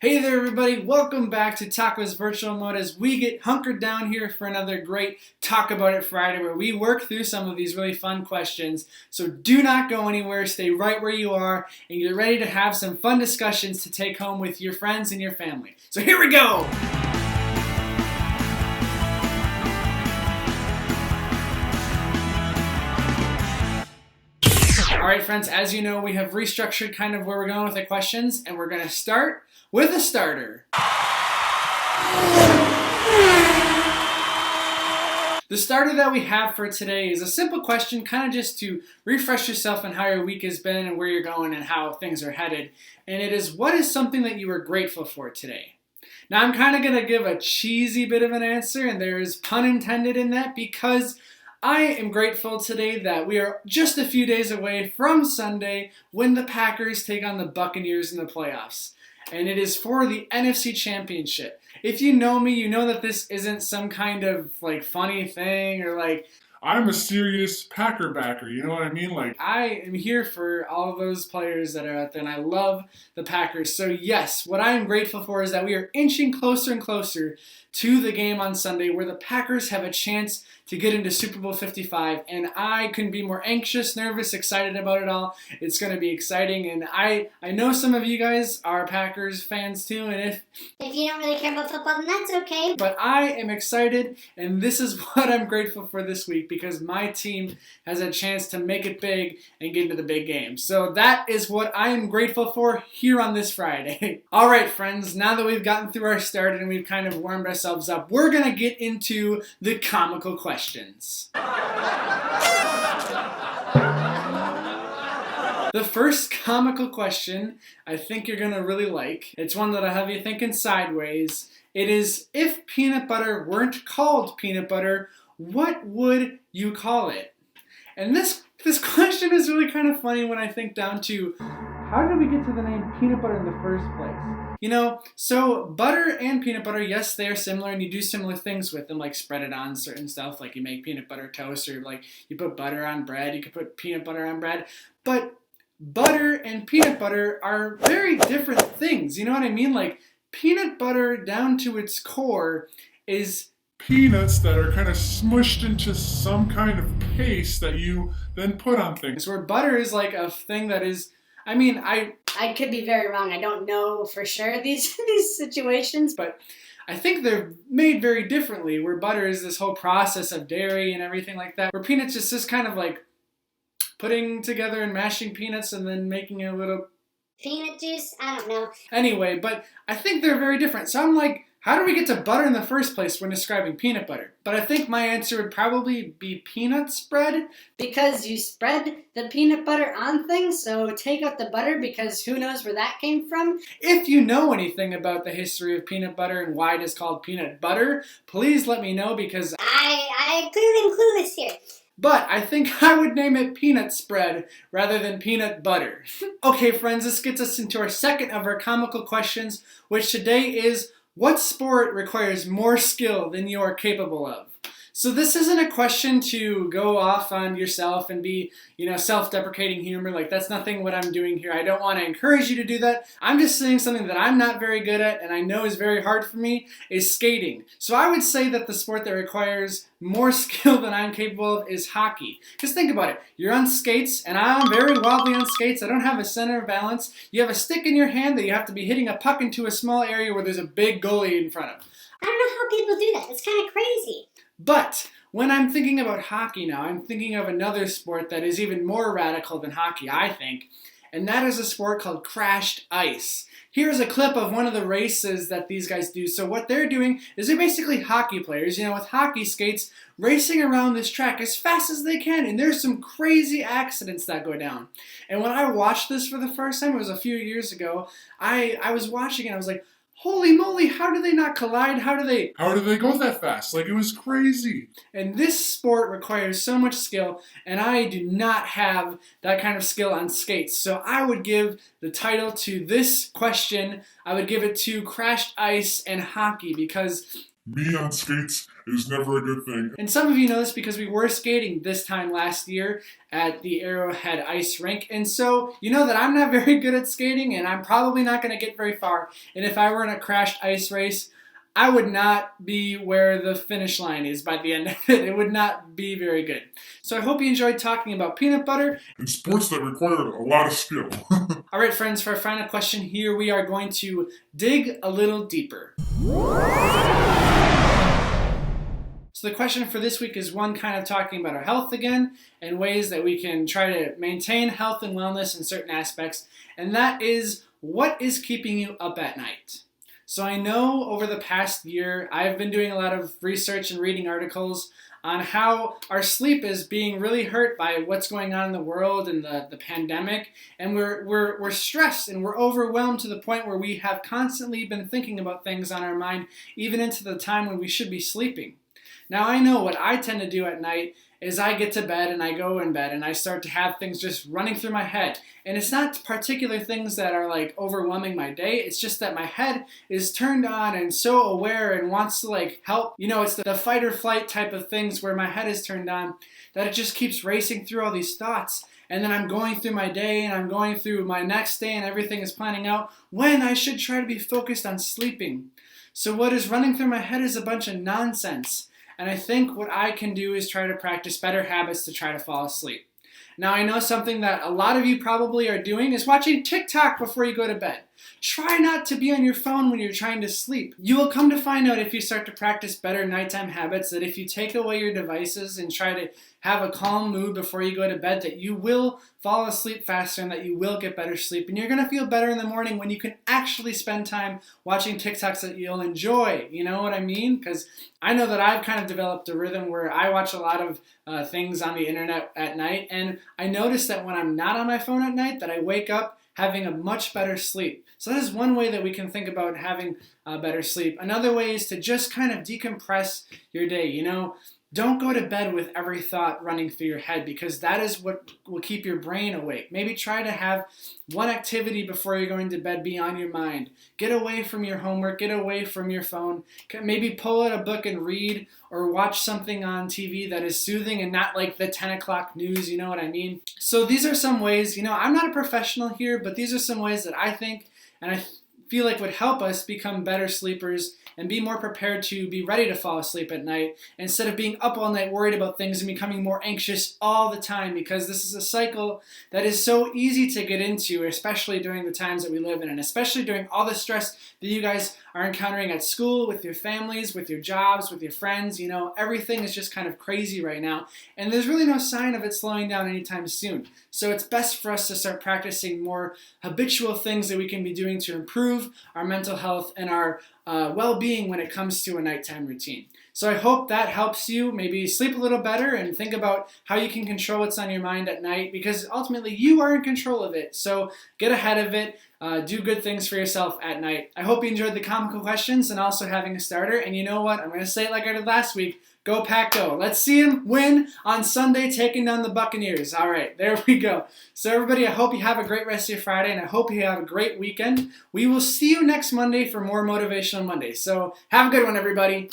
Hey there everybody, welcome back to Taco's Virtual Mode as we get hunkered down here for another great Talk About It Friday where we work through some of these really fun questions. So do not go anywhere, stay right where you are, and get ready to have some fun discussions to take home with your friends and your family. So here we go! Alright friends, as you know, we have restructured kind of where we're going with the questions, and we're going to start with a starter. The starter that we have for today is a simple question, kind of just to refresh yourself on how your week has been and where you're going and how things are headed. And it is, what is something that you were grateful for today? Now I'm kind of going to give a cheesy bit of an answer, and there is pun intended in that, because I am grateful today that we are just a few days away from Sunday when the Packers take on the Buccaneers in the playoffs. And it is for the NFC Championship. If you know me, you know that this isn't some kind of like funny thing or like, I'm a serious Packer backer, you know what I mean? Like, I am here for all of those players that are out there, and I love the Packers. So yes, what I am grateful for is that we are inching closer and closer to the game on Sunday where the Packers have a chance to get into Super Bowl 55, and I couldn't be more anxious, nervous, excited about it all. It's going to be exciting, and I know some of you guys are Packers fans too, and if you don't really care about football, then that's okay. But I am excited, and this is what I'm grateful for this week, because my team has a chance to make it big and get into the big game. So that is what I am grateful for here on this Friday. All right, friends, now that we've gotten through our start and we've kind of warmed ourselves up, we're going to get into the comical questions. The first comical question I think you're going to really like. It's one that'll have you thinking sideways. It is, if peanut butter weren't called peanut butter, what would you call it? And this question is really kind of funny when I think down to, how did we get to the name peanut butter in the first place? You know, so butter and peanut butter, yes, they are similar, and you do similar things with them, like spread it on certain stuff, like you make peanut butter toast, or like you put butter on bread, you could put peanut butter on bread. But butter and peanut butter are very different things, you know what I mean? Like, peanut butter down to its core is peanuts that are kind of smushed into some kind of paste that you then put on things. where butter is like a thing that is, I mean, I could be very wrong. I don't know for sure these situations. but I think they're made very differently, where butter is this whole process of dairy and everything like that, where peanuts is just kind of like putting together and mashing peanuts and then making a little Peanut juice? I don't know. Anyway, but I think they're very different. So I'm like, how do we get to butter in the first place when describing peanut butter? But I think my answer would probably be peanut spread. Because you spread the peanut butter on things, so take out the butter, because who knows where that came from. If you know anything about the history of peanut butter and why it is called peanut butter, please let me know, because I clearly am clueless here. But I think I would name it peanut spread rather than peanut butter. Okay, friends, this gets us into our second of our comical questions, which today is, what sport requires more skill than you are capable of? So this isn't a question to go off on yourself and be, self-deprecating humor. Like, that's nothing what I'm doing here. I don't want to encourage you to do that. I'm just saying something that I'm not very good at and I know is very hard for me is skating. So I would say that the sport that requires more skill than I'm capable of is hockey. Because think about it. You're on skates, and I'm very wobbly on skates. I don't have a center of balance. You have a stick in your hand that you have to be hitting a puck into a small area where there's a big goalie in front of. I don't know how people do that. It's kind of crazy. But when I'm thinking about hockey now, I'm thinking of another sport that is even more radical than hockey, I think, and that is a sport called crashed ice. Here's a clip of one of the races that these guys do. So what they're doing is they're basically hockey players, with hockey skates, racing around this track as fast as they can, and there's some crazy accidents that go down. And when I watched this for the first time, it was a few years ago, I was watching it, I was like, holy moly, how do they not collide? How do they go that fast? Like, it was crazy. And this sport requires so much skill, and I do not have that kind of skill on skates. So I would give the title to this question, I would give it to crashed ice and hockey, because Me on skates is never a good thing. And some of you know this because we were skating this time last year at the Arrowhead Ice Rink. And so you know that I'm not very good at skating and I'm probably not going to get very far. And if I were in a crashed ice race, I would not be where the finish line is by the end of it. It would not be very good. So I hope you enjoyed talking about peanut butter And sports that require a lot of skill. All right, friends, for our final question here, we are going to dig a little deeper. So the question for this week is one kind of talking about our health again and ways that we can try to maintain health and wellness in certain aspects. And that is, what is keeping you up at night? So I know over the past year, I've been doing a lot of research and reading articles on how our sleep is being really hurt by what's going on in the world and the pandemic. And we're stressed and we're overwhelmed to the point where we have constantly been thinking about things on our mind, even into the time when we should be sleeping. Now I know what I tend to do at night is I get to bed and I go in bed and I start to have things just running through my head. And it's not particular things that are like overwhelming my day. It's just that my head is turned on and so aware and wants to like help. You know, it's the fight or flight type of things where my head is turned on that it just keeps racing through all these thoughts. And then I'm going through my day and I'm going through my next day and everything is planning out when I should try to be focused on sleeping. So what is running through my head is a bunch of nonsense. And I think what I can do is try to practice better habits to try to fall asleep. Now I know something that a lot of you probably are doing is watching TikTok before you go to bed. Try not to be on your phone when you're trying to sleep. You will come to find out if you start to practice better nighttime habits that if you take away your devices and try to have a calm mood before you go to bed, that you will fall asleep faster and that you will get better sleep. And you're going to feel better in the morning when you can actually spend time watching TikToks that you'll enjoy. You know what I mean? Because I know that I've kind of developed a rhythm where I watch a lot of things on the internet at night. And I notice that when I'm not on my phone at night, that I wake up having a much better sleep. So that is one way that we can think about having better sleep. Another way is to just kind of decompress your day. You know, don't go to bed with every thought running through your head because that is what will keep your brain awake. Maybe try to have one activity before you're going to bed be on your mind. Get away from your homework, get away from your phone. Maybe pull out a book and read or watch something on TV that is soothing and not like the 10 o'clock news, you know what I mean? So these are some ways, you know, I'm not a professional here, but these are some ways that I think and I feel like would help us become better sleepers and be more prepared to be ready to fall asleep at night instead of being up all night worried about things and becoming more anxious all the time, because this is a cycle that is so easy to get into, especially during the times that we live in and especially during all the stress that you guys are encountering at school, with your families, with your jobs, with your friends. You know, everything is just kind of crazy right now and there's really no sign of it slowing down anytime soon. So it's best for us to start practicing more habitual things that we can be doing to improve our mental health and our well-being when it comes to a nighttime routine. So I hope that helps you maybe sleep a little better and think about how you can control what's on your mind at night, because ultimately you are in control of it. So get ahead of it. Do good things for yourself at night. I hope you enjoyed the comical questions and also having a starter. And you know what? I'm going to say it like I did last week. Go Pack Go. Let's see them win on Sunday, taking down the Buccaneers. All right, there we go. So everybody, I hope you have a great rest of your Friday, and I hope you have a great weekend. We will see you next Monday for more Motivational Monday. So have a good one, everybody.